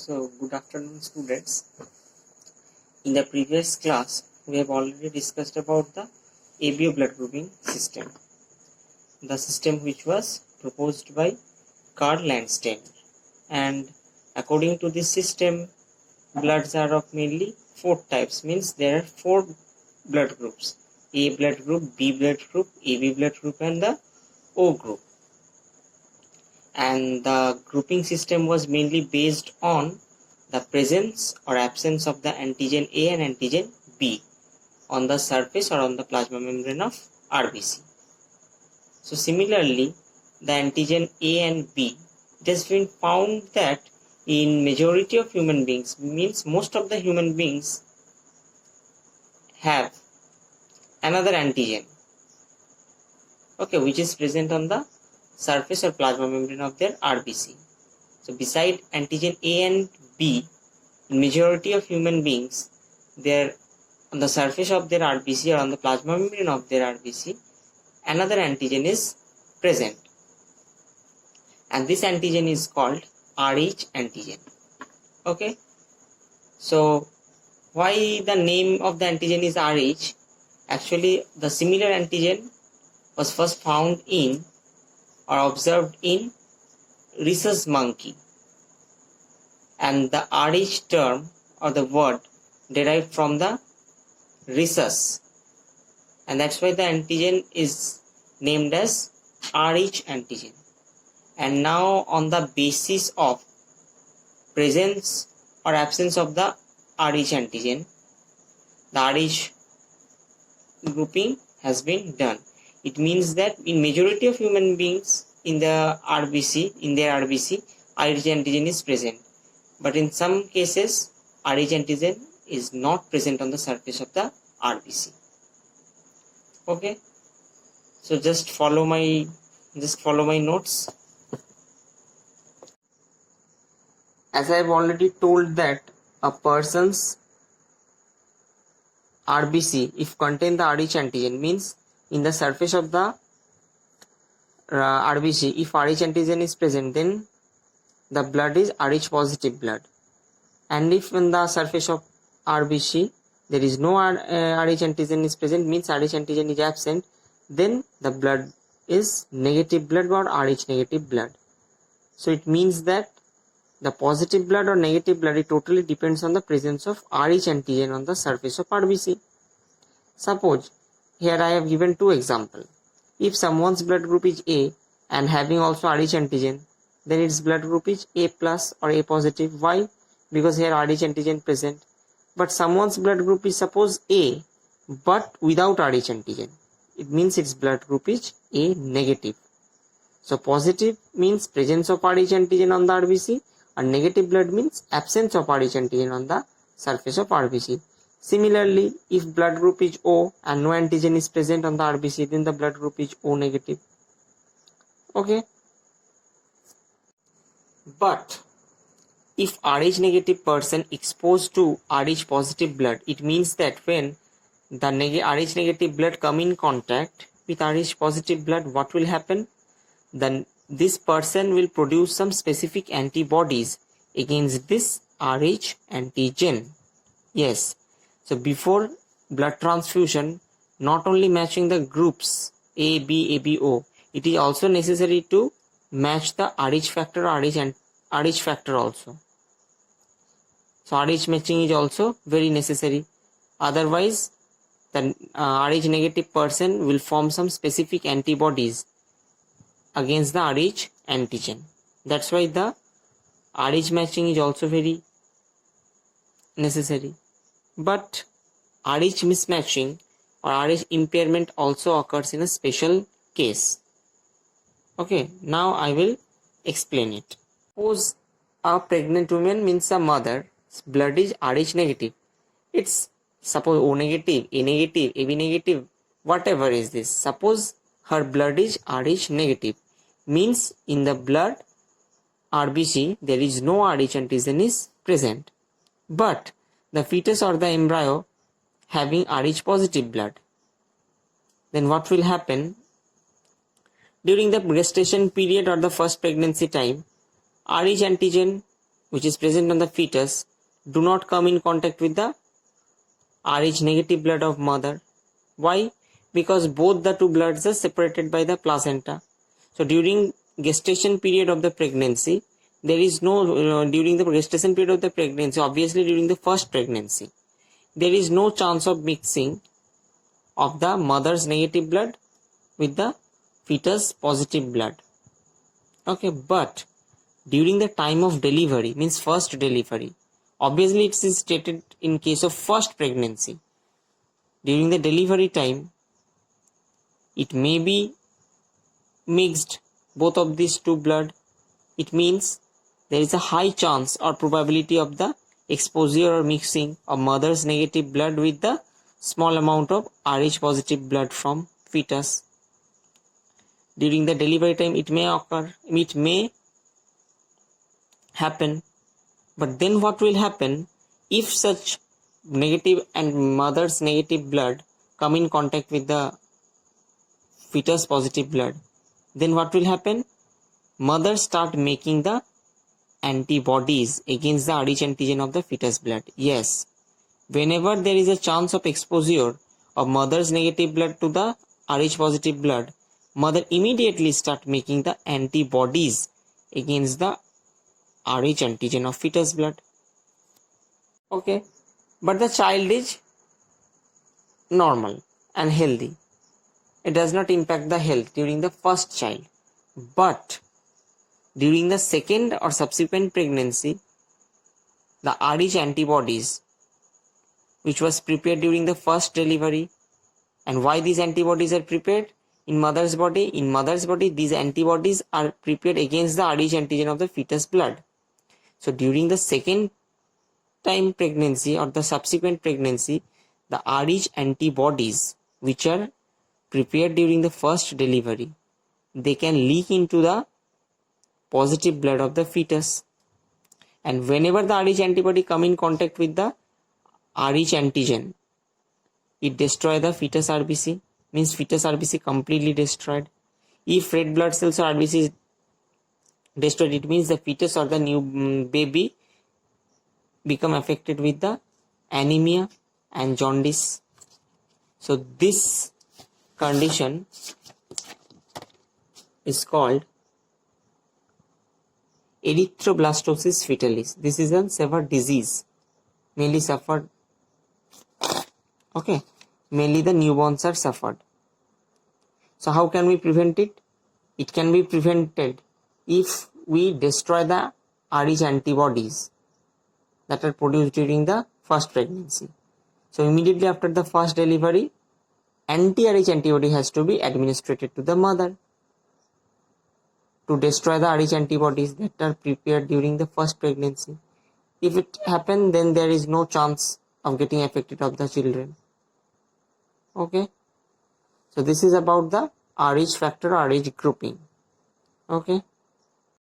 So, good afternoon, students. In the previous class, we have already discussed about the ABO blood grouping system, the system which was proposed by Karl Landsteiner. And according to this system, bloods are of mainly four types, means there are four blood groups: A blood group, B blood group, AB blood group, and the O group. And the grouping system was mainly based on the presence or absence of the antigen A and antigen B on the surface or on the plasma membrane of RBC. So similarly, the antigen A and B, it has been found that in majority of human beings, means most of the human beings have another antigen, okay, which is present on the surface or plasma membrane of their RBC. So beside antigen A and B, in majority of human beings, there on the surface of their RBC or on the plasma membrane of their RBC, another antigen is present, and this antigen is called Rh antigen. Okay, so why the name of the antigen is Rh? Actually, the similar antigen was first found in or observed in rhesus monkey, and the Rh term or the word derived from the rhesus, and that's why the antigen is named as Rh antigen. And now on the basis of presence or absence of the Rh antigen, the Rh grouping has been done. It means that in majority of human beings in the RBC, Rh antigen is present, but in some cases Rh antigen is not present on the surface of the RBC. Okay, so just follow my notes. As I have already told that a person's RBC, if contain the Rh antigen, means in the surface of the RBC, if Rh antigen is present, then the blood is Rh positive blood. And if in the surface of RBC there is no Rh antigen is present, means Rh antigen is absent, then the blood is negative blood or Rh negative blood. So it means that the positive blood or negative blood, it totally depends on the presence of Rh antigen on the surface of RBC. Suppose here I have given two examples. If someone's blood group is A and having also Rh antigen, then its blood group is A plus or A positive. Why? Because here Rh antigen present. But someone's blood group is suppose A but without Rh antigen, it means its blood group is A negative. So positive means presence of Rh antigen on the RBC, and negative blood means absence of Rh antigen on the surface of RBC. Similarly, if blood group is O and no antigen is present on the RBC, then the blood group is O negative. Okay. But if Rh negative person exposed to Rh positive blood, it means that when the Rh negative blood come in contact with Rh positive blood, what will happen? Then this person will produce some specific antibodies against this Rh antigen. Yes. So before blood transfusion, not only matching the groups A, B, AB, O, it is also necessary to match the Rh factor, Rh factor also. So Rh matching is also very necessary. Otherwise, the Rh negative person will form some specific antibodies against the Rh antigen. That's why the Rh matching is also very necessary. But Rh mismatching or Rh impairment also occurs in a special case. Okay, now I will explain it. Suppose a pregnant woman, means a mother, blood is Rh negative. It's suppose O negative, A negative, AB negative, whatever is this. Suppose her blood is Rh negative, means in the blood RBC there is no Rh antigen is present, but the fetus or the embryo having Rh positive blood. Then what will happen? During the gestation period or the first pregnancy time, Rh antigen which is present on the fetus do not come in contact with the Rh negative blood of mother. Why? Because both the two bloods are separated by the placenta. So during gestation period of the pregnancy, there is no during the gestation period of the pregnancy, obviously during the first pregnancy, there is no chance of mixing of the mother's negative blood with the fetus positive blood. Okay, but during the time of delivery, means first delivery, obviously it is stated in case of first pregnancy. During the delivery time, it may be mixed both of these two blood. It means there is a high chance or probability of the exposure or mixing of mother's negative blood with the small amount of Rh positive blood from fetus. During the delivery time it may occur, it may happen, but then what will happen if such negative and mother's negative blood come in contact with the fetus positive blood? Then what will happen? Mother start making the antibodies against the Rh antigen of the fetus blood. Yes, whenever there is a chance of exposure of mother's negative blood to the Rh positive blood, mother immediately start making the antibodies against the Rh antigen of fetus blood. Okay, but the child is normal and healthy. It does not impact the health during the first child, but during the second or subsequent pregnancy, the Rh antibodies which was prepared during the first delivery, and why these antibodies are prepared in mother's body? In mother's body, these antibodies are prepared against the Rh antigen of the fetus blood. So during the second time pregnancy or the subsequent pregnancy, the Rh antibodies which are prepared during the first delivery, they can leak into the positive blood of the fetus, and whenever the Rh antibody come in contact with the Rh antigen, it destroy the fetus RBC, means fetus RBC completely destroyed. If red blood cells or RBC is destroyed, it means the fetus or the new baby become affected with the anemia and jaundice. So this condition is called erythroblastosis fetalis. This is a severe disease, mainly suffered. Okay, mainly the newborns are suffered. So how can we prevent it? It can be prevented if we destroy the Rh antibodies that are produced during the first pregnancy. So immediately after the first delivery, anti-Rh antibody has to be administered to the mother to destroy the Rh antibodies that are prepared during the first pregnancy. If it happens, then there is no chance of getting affected of the children. Okay, so this is about the Rh factor, Rh grouping. Okay.